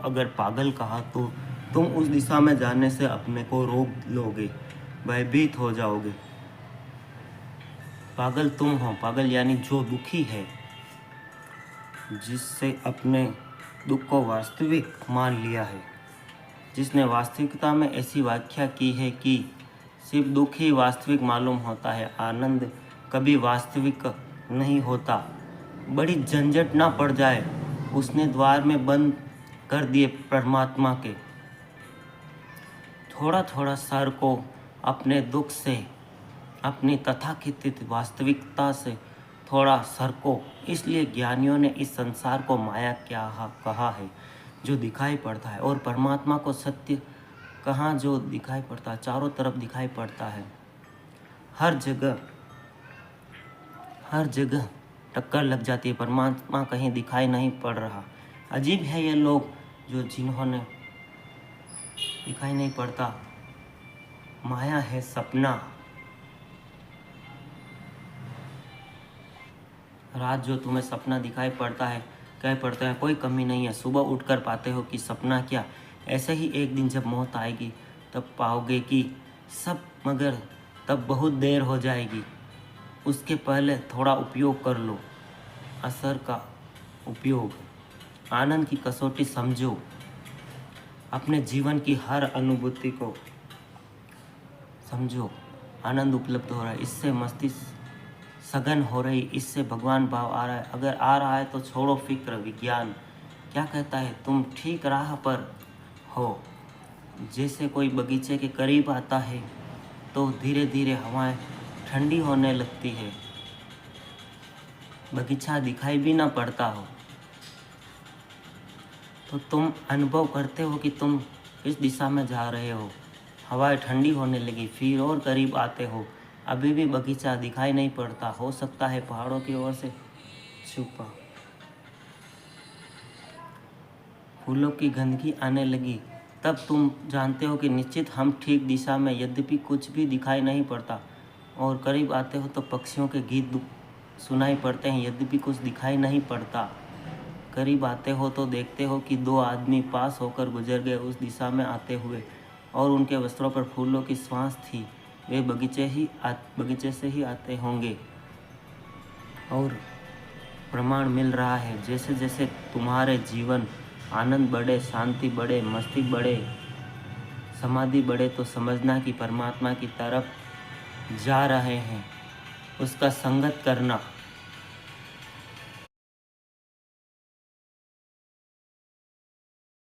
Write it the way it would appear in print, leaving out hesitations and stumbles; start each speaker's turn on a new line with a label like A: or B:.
A: अगर पागल कहा तो तुम उस दिशा में जाने से अपने को रोक लोगे, भयभीत हो जाओगे। पागल तुम हो, पागल यानी जो दुखी है, जिससे अपने दुख को वास्तविक मान लिया है, जिसने वास्तविकता में ऐसी व्याख्या की है कि सिर्फ दुख ही वास्तविक मालूम होता है, आनंद कभी वास्तविक नहीं होता। बड़ी झंझट ना पड़ जाए, उसने द्वार में बंद कर दिए परमात्मा के। थोड़ा थोड़ा सर को अपने दुख से, अपनी तथाकथित वास्तविकता से थोड़ा सर को। इसलिए ज्ञानियों ने इस संसार को माया क्या कहा है, जो दिखाई पड़ता है, और परमात्मा को सत्य कहाँ, जो दिखाई पड़ता है, चारों तरफ दिखाई पड़ता है। हर जगह टक्कर लग जाती है, परमात्मा कहीं दिखाई नहीं पड़ रहा। अजीब है ये लोग जो जिन्होंने दिखाई नहीं पड़ता। माया है सपना। रात जो तुम्हें सपना दिखाई पड़ता है, कह पड़ता है कोई कमी नहीं है, सुबह उठकर पाते हो कि सपना क्या। ऐसे ही एक दिन जब मौत आएगी तब पाओगे कि सब, मगर तब बहुत देर हो जाएगी। उसके पहले थोड़ा उपयोग कर लो, असर का उपयोग। आनंद की कसौटी समझो, अपने जीवन की हर अनुभूति को समझो। आनंद उपलब्ध हो रहा है, इससे मस्तिष्क सघन हो रही, इससे भगवान भाव आ रहा है। अगर आ रहा है तो छोड़ो फिक्र। विज्ञान क्या कहता है, तुम ठीक राह पर हो। जैसे कोई बगीचे के करीब आता है तो धीरे धीरे हवाएं ठंडी होने लगती है, बगीचा दिखाई भी ना पड़ता हो, तो तुम अनुभव करते हो कि तुम इस दिशा में जा रहे हो। हवाएं ठंडी होने लगी, फिर और करीब आते हो, अभी भी बगीचा दिखाई नहीं पड़ता, हो सकता है पहाड़ों की ओर से छुपा। फूलों की गंदगी आने लगी, तब तुम जानते हो कि निश्चित हम ठीक दिशा में। यद्यपि कुछ भी दिखाई नहीं पड़ता, और करीब आते हो तो पक्षियों के गीत सुनाई पड़ते हैं, यद्यपि कुछ दिखाई नहीं पड़ता। करीब आते हो तो देखते हो कि दो आदमी पास होकर गुजर गए उस दिशा में आते हुए, और उनके वस्त्रों पर फूलों की सांस थी। वे बगीचे से ही आते होंगे। और प्रमाण मिल रहा है, जैसे जैसे तुम्हारे जीवन आनंद बढ़े, शांति बढ़े, मस्तिष्क बढ़े, समाधि बढ़े, तो समझना कि परमात्मा की तरफ जा रहे हैं। उसका संगत करना।